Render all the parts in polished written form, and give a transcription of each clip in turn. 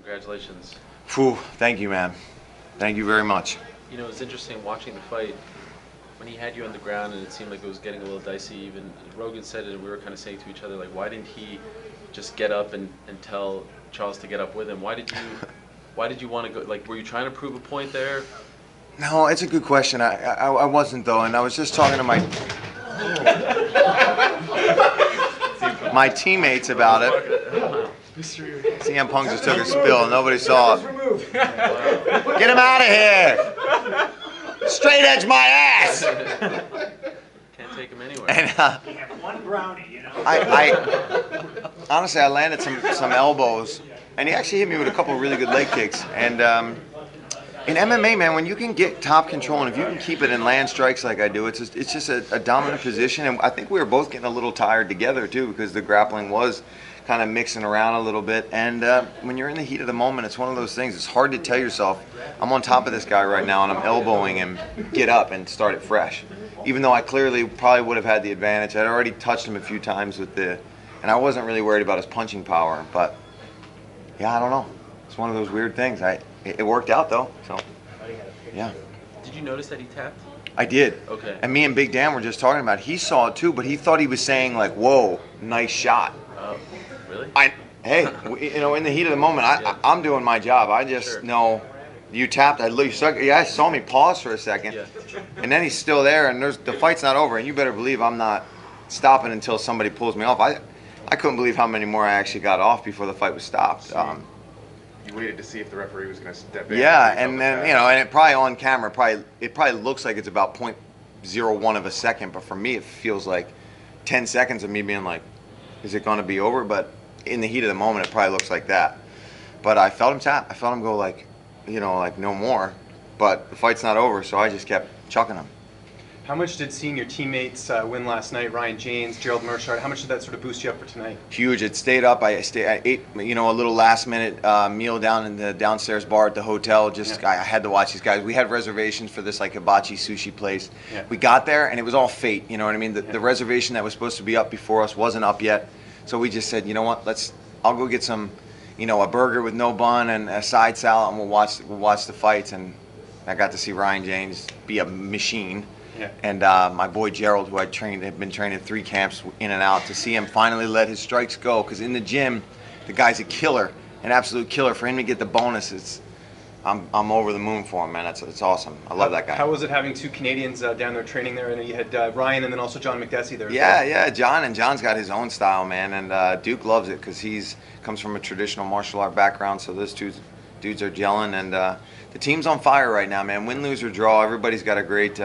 Congratulations. Phew, thank you, man. Thank you very much. You know, it's interesting watching the fight. When he had you on the ground and it seemed like it was getting a little dicey, even Rogan said it and we were kind of saying to each other, like, why didn't he just get up and tell Charles to get up with him? Why did you want to go? Like, were you trying to prove a point there? No, it's a good question. I wasn't, though, and I was just talking to my teammates about it. CM Punk just took a spill and nobody saw it. Get him out of here! Straight edge my ass! Can't take him anywhere. And, You have one brownie, you know. I honestly, I landed some elbows, and he actually hit me with a couple of really good leg kicks. And in MMA, man, when you can get top control and if you can keep it and land strikes like I do, it's just a dominant position. And I think we were both getting a little tired together too because the grappling was kind of mixing around a little bit. And when you're in the heat of the moment, it's one of those things. It's hard to tell yourself, I'm on top of this guy right now and I'm elbowing him, get up and start it fresh. Even though I clearly probably would have had the advantage. I'd already touched him a few times and I wasn't really worried about his punching power. But yeah, I don't know. It's one of those weird things. It worked out though, so yeah. Did you notice that he tapped? I did. Okay. And me and Big Dan were just talking about it. He saw it too, but he thought he was saying like, "Whoa, nice shot." Oh, really? Hey, in the heat of the moment, I'm doing my job. I just know you tapped. I saw me pause for a second, and then he's still there, and the fight's not over. And you better believe I'm not stopping until somebody pulls me off. I couldn't believe how many more I actually got off before the fight was stopped. You waited to see if the referee was going to step in. Yeah, and then and it probably on camera, it probably looks like it's about 0.01 of a second, but for me it feels like 10 seconds of me being like, is it going to be over? But in the heat of the moment, it probably looks like that. But I felt him tap. I felt him go like no more. But the fight's not over, so I just kept chucking him. How much did seeing your teammates win last night, Ryan James, Gerald Mershard, how much did that sort of boost you up for tonight? Huge. It stayed up. I ate, a little last-minute meal down in the downstairs bar at the hotel. I had to watch these guys. We had reservations for this like hibachi sushi place. Yeah. We got there, and it was all fate. You know what I mean? The reservation that was supposed to be up before us wasn't up yet. So we just said, you know what? I'll go get some, a burger with no bun and a side salad, and we'll watch the fights. And I got to see Ryan James be a machine. Yeah. And my boy Gerald, who had been training 3 camps in and out, to see him finally let his strikes go. Because in the gym, the guy's a killer, an absolute killer. For him to get the bonus, I'm over the moon for him, man. It's awesome. I love that guy. How was it having 2 Canadians down there training there? And you had Ryan and then also John McDessie there. Yeah, John's got his own style, man. And Duke loves it because comes from a traditional martial art background. So those two dudes are gelling. And the team's on fire right now, man. Win, lose, or draw, everybody's got a great...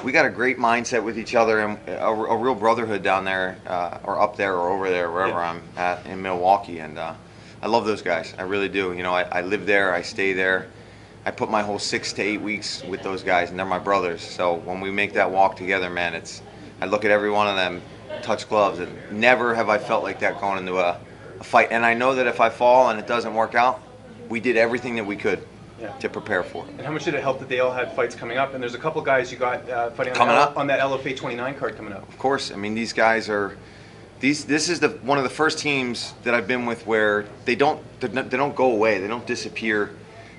we got a great mindset with each other and a real brotherhood down there, or up there or over there, wherever I'm at in Milwaukee. And I love those guys. I really do. I live there. I stay there. I put my whole 6 to 8 weeks with those guys, and they're my brothers. So when we make that walk together, man, I look at every one of them, touch gloves, and never have I felt like that going into a fight. And I know that if I fall and it doesn't work out, we did everything that we could. Yeah. To prepare for. And how much did it help that they all had fights coming up? And there's a couple guys you got fighting on that LFA 29 card coming up. Of course. I mean, these guys are. This is one of the first teams that I've been with where they don't go away. They don't disappear.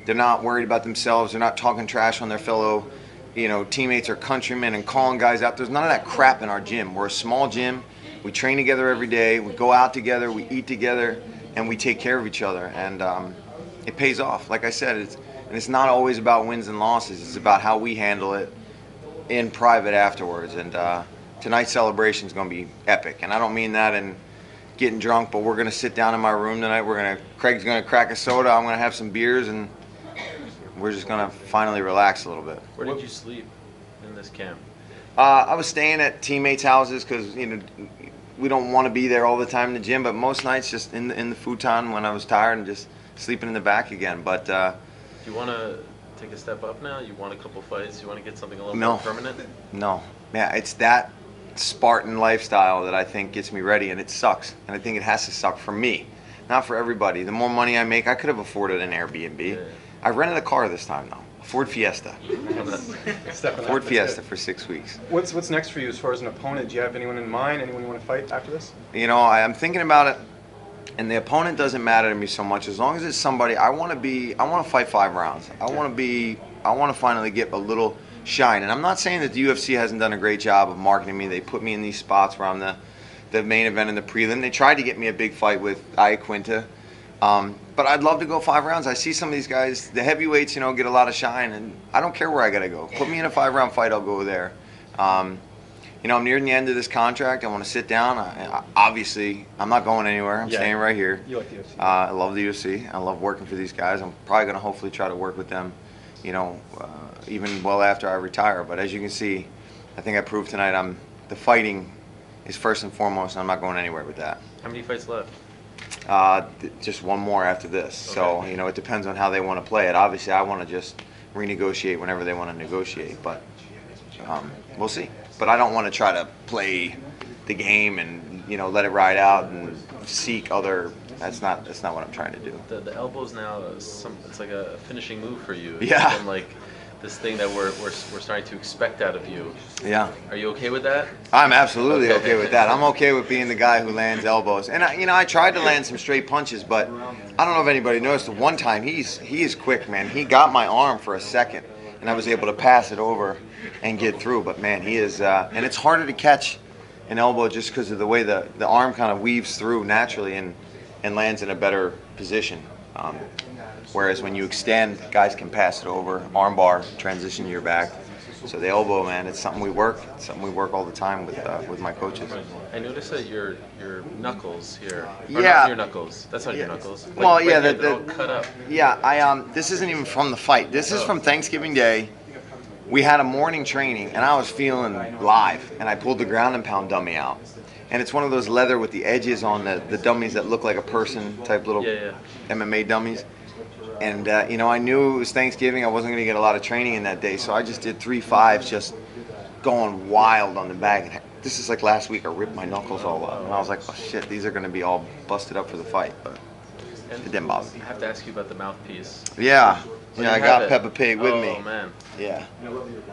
They're not worried about themselves. They're not talking trash on their fellow, teammates or countrymen and calling guys out. There's none of that crap in our gym. We're a small gym. We train together every day. We go out together. We eat together, and we take care of each other. And it pays off. Like I said, it's not always about wins and losses. It's about how we handle it in private afterwards. And tonight's celebration is going to be epic. And I don't mean that in getting drunk, but we're going to sit down in my room tonight. Craig's going to crack a soda. I'm going to have some beers, and we're just going to finally relax a little bit. Where did you sleep in this camp? I was staying at teammates' houses because we don't want to be there all the time in the gym. But most nights, just in the futon when I was tired and just sleeping in the back again. But do you want to take a step up now? You want a couple fights? You want to get something a little more permanent? No. Yeah, it's that Spartan lifestyle that I think gets me ready, and it sucks. And I think it has to suck for me, not for everybody. The more money I make, I could have afforded an Airbnb. Yeah. I rented a car this time, though. A Ford Fiesta. Ford Fiesta for 6 weeks. What's next for you as far as an opponent? Do you have anyone in mind? Anyone you want to fight after this? I'm thinking about it. And the opponent doesn't matter to me so much as long as it's somebody I want to fight 5 rounds. I want to finally get a little shine. And I'm not saying that the UFC hasn't done a great job of marketing me. They put me in these spots where I'm the main event in the prelim. They tried to get me a big fight with Iaquinta. But I'd love to go 5 rounds. I see some of these guys, the heavyweights, get a lot of shine, and I don't care where I got to go. Put me in a 5-round fight, I'll go there. I'm nearing the end of this contract. I want to sit down. Obviously, I'm not going anywhere. I'm staying right here. You like the UFC? I love the UFC. I love working for these guys. I'm probably going to hopefully try to work with them, even well after I retire. But as you can see, I think I proved tonight the fighting is first and foremost, and I'm not going anywhere with that. How many fights left? Just one more after this. Okay. So, it depends on how they want to play it. Obviously, I want to just renegotiate whenever they want to negotiate, but we'll see. But I don't want to try to play the game and, let it ride out and seek other. That's not what I'm trying to do. The elbows now, it's like a finishing move for you. Yeah. It's been like this thing that we're starting to expect out of you. Yeah. Are you okay with that? I'm absolutely okay with that. I'm okay with being the guy who lands elbows. And I tried to land some straight punches, but I don't know if anybody noticed. One time he is quick, man. He got my arm for a second, and I was able to pass it over and get through. But man, he is, and it's harder to catch an elbow just because of the way the arm kind of weaves through naturally and lands in a better position. Whereas when you extend, guys can pass it over, arm bar, transition to your back. So the elbow, man, it's something we work. It's something we work all the time with my coaches. I noticed that your knuckles here. Or Yeah. Not your knuckles. That's not your knuckles. Like, Well, yeah, here, they're all cut up. Yeah, this isn't even from the fight. This is from Thanksgiving Day. We had a morning training, and I was feeling live, and I pulled the ground and pound dummy out. And it's one of those leather with the edges on the dummies that look like a person type little MMA dummies. And, I knew it was Thanksgiving. I wasn't going to get a lot of training in that day, so I just did 3 5s, just going wild on the bag. And this is like last week. I ripped my knuckles all up, and I was like, oh, shit, these are going to be all busted up for the fight. But it didn't bother me. I have to ask you about the mouthpiece. Yeah, Well, I you got have it. Peppa Pig with me. Oh, man. Yeah.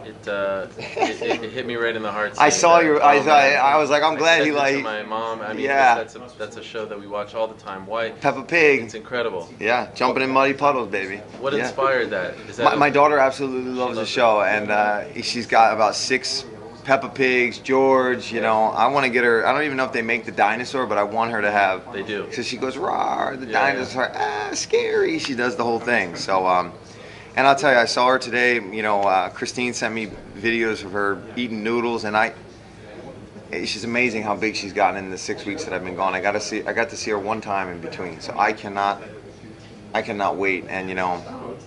It hit me right in the heart. I seeing saw that. your. Oh, man. I was like, I'm glad I he sent it like. to my mom. I mean, Yeah. that's a show that we watch all the time. Why? Peppa Pig. It's incredible. Yeah, jumping in muddy puddles, baby. What Yeah. inspired that? Is that My daughter absolutely loves the loves show, and she's got about 6 Peppa Pigs. George, I want to get her. I don't even know if they make the dinosaur, but I want her to have. They do. So she goes, "Rawr!" The Yeah, dinosaur, scary. She does the whole thing. So, and I'll tell you, I saw her today. Christine sent me videos of her eating noodles, and she's amazing how big she's gotten in the 6 weeks that I've been gone. I got to see her one time in between, so I cannot wait. And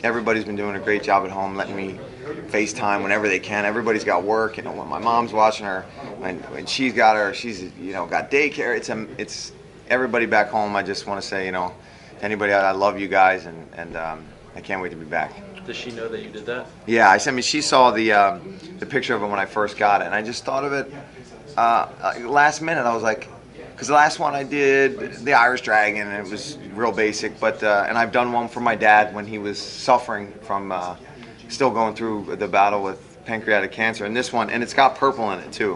everybody's been doing a great job at home, letting me FaceTime whenever they can. Everybody's got work. When my mom's watching her, when she's got got daycare. It's everybody back home. I just want to say, to anybody, I love you guys, and I can't wait to be back. Does she know that you did that? Yeah, she saw the picture of it when I first got it, and I just thought of it last minute. I was like, because the last one I did, the Irish Dragon, and it was real basic, but and I've done one for my dad when he was suffering from still going through the battle with pancreatic cancer, and this one, and it's got purple in it too,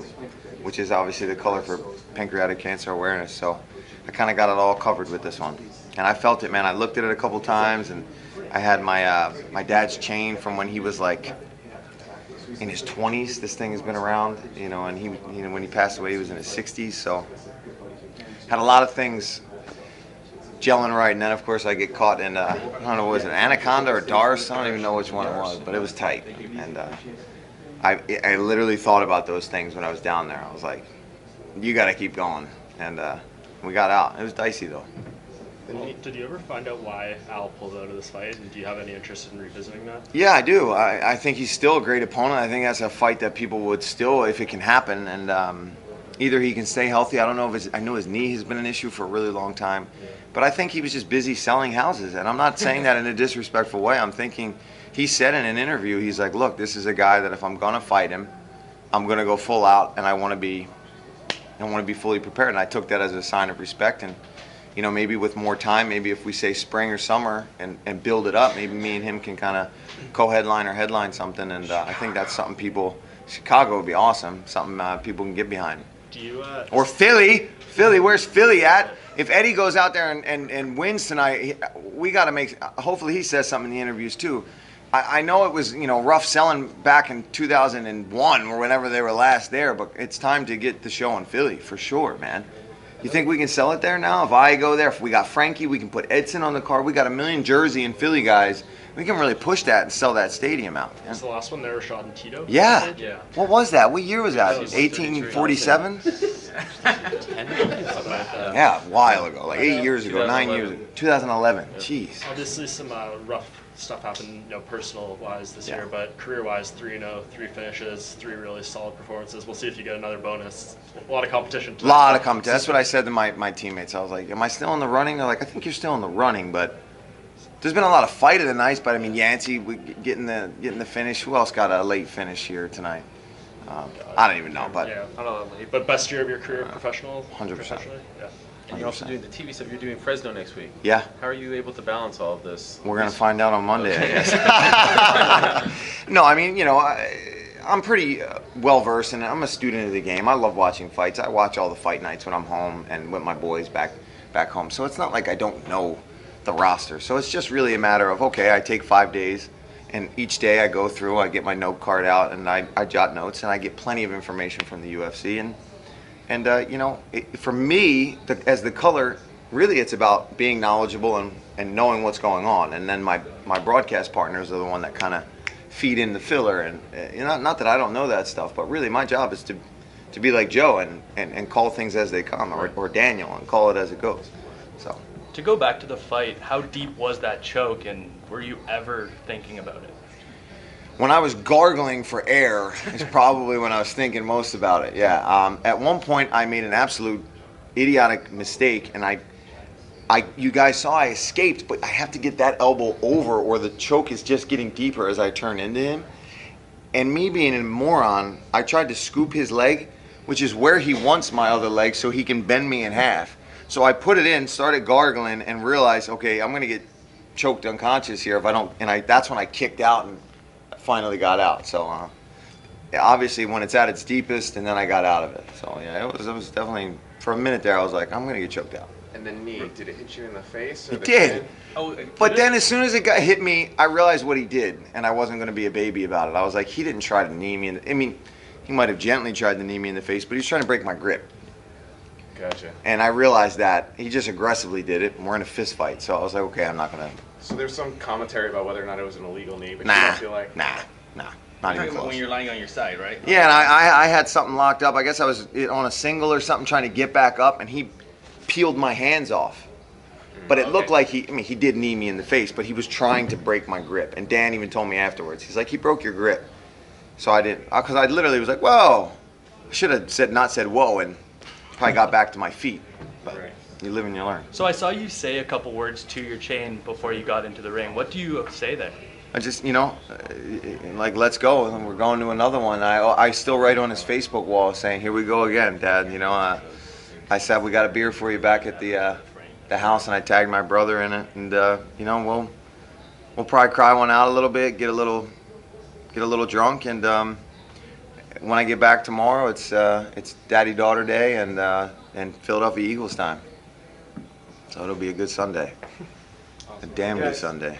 which is obviously the color for pancreatic cancer awareness. So I kind of got it all covered with this one, and I felt it, man. I looked at it a couple times, and I had my dad's chain from when he was like in his 20s. This thing has been around, and he, when he passed away, he was in his 60s. So had a lot of things gelling right, and then of course I get caught in I don't know, was it Anaconda or Darce? I don't even know which one it was, but it was tight. And I literally thought about those things when I was down there. I was like, you got to keep going, and we got out. It was dicey though. Did you ever find out why Al pulled out of this fight, and do you have any interest in revisiting that? Yeah, I do. I think he's still a great opponent. I think that's a fight that people would still, if it can happen, and either he can stay healthy. I don't know if I know his knee has been an issue for a really long time, but I think he was just busy selling houses, and I'm not saying that in a disrespectful way. I'm thinking, he said in an interview, he's like, look, this is a guy that if I'm gonna fight him, I'm gonna go full out, and I want to be fully prepared, and I took that as a sign of respect. And maybe with more time, maybe if we say spring or summer and build it up, maybe me and him can kind of co-headline or headline something. And I think that's something Chicago would be awesome, something people can get behind. Do you? Or Philly. Philly, where's Philly at? If Eddie goes out there and wins tonight, we got to make. Hopefully, he says something in the interviews too. I know it was rough selling back in 2001 or whenever they were last there, but it's time to get the show in Philly for sure, man. You think we can sell it there now? If I go there, if we got Frankie, we can put Edson on the card. We got 1 million Jersey and Philly guys. We can really push that and sell that stadium out. Was the last one there shot in Tito? Yeah. Yeah. What was that? What year was that? That was 1847? Yeah, a while ago, like 8 years ago, 9 years ago. 2011. Jeez. Obviously, some rough stuff happened, personal-wise this Yeah. year, but career-wise, 3-0, 3 finishes, 3 really solid performances. We'll see if you get another bonus. A lot of competition. A lot of competition. That's what I said to my teammates. I was like, am I still in the running? They're like, I think you're still in the running, but there's been a lot of fight of the nights. But I mean, Yancey getting the finish. Who else got a late finish here tonight? I don't even know, but Yeah, I don't know. But best year of your career, 100%. professionally? Yeah. And you're also doing the TV stuff. You're doing Fresno next week. yeah. How are you able to balance all of this? We're going to find out on Monday, I guess. No, I mean, I'm pretty well-versed, and I'm a student of the game. I love watching fights. I watch all the fight nights when I'm home and with my boys back home. So it's not like I don't know the roster. So it's just really a matter of, okay, I take 5 days, and each day I go through, I get my note card out, and I jot notes, and I get plenty of information from the UFC. For me, as the color, really it's about being knowledgeable and knowing what's going on. And then my broadcast partners are the one that kind of feed in the filler. And not that I don't know that stuff, but really my job is to be like Joe and call things as they come, or Daniel, and call it as it goes. So To go back to the fight, how deep was that choke, and were you ever thinking about it? when I was gargling for air is probably when I was thinking most about it. Yeah. At one point, I made an absolute idiotic mistake, and you guys saw I escaped, but I have to get that elbow over, or the choke is just getting deeper as I turn into him. And me being a moron, I tried to scoop his leg, which is where he wants my other leg, so he can bend me in half. So I put it in, started gargling, and realized, okay, I'm gonna get choked unconscious here if I don't. And that's when I kicked out and finally got out. So obviously when it's at its deepest, and then I got out of it. So yeah, it was definitely, for a minute there I was like, I'm gonna get choked out. And the knee, did it hit you in the face? Or It the did. chin? Oh, But then as soon as it hit me, I realized what he did, and I wasn't going to be a baby about it. I was like, he didn't try to knee me. He might have gently tried to knee me in the face, but he was trying to break my grip. Gotcha. And I realized that. He just aggressively did it, and we're in a fist fight. So I was like, okay, I'm not going to. So there's some commentary about whether or not it was an illegal knee, but you Nah, don't feel like... not even close. When you're lying on your side, right? Yeah, and I had something locked up. I guess I was on a single or something trying to get back up, and he peeled my hands off. But it looked like he did knee me in the face, but he was trying to break my grip. And Dan even told me afterwards, he's like, he broke your grip. So I didn't, because I literally was like, whoa. I should have not said whoa, and probably got back to my feet. But Right. you live and you learn. So I saw you say a couple words to your chain before you got into the ring. What do you say there? I just, like, let's go, and we're going to another one. I still write on his Facebook wall saying, here we go again, Dad. I said, we got a beer for you back at the house, and I tagged my brother in it, and we'll probably cry one out a little bit, get a little drunk, and when I get back tomorrow, it's Daddy-Daughter Day and Philadelphia Eagles time. So it'll be a good Sunday, a damn good Sunday.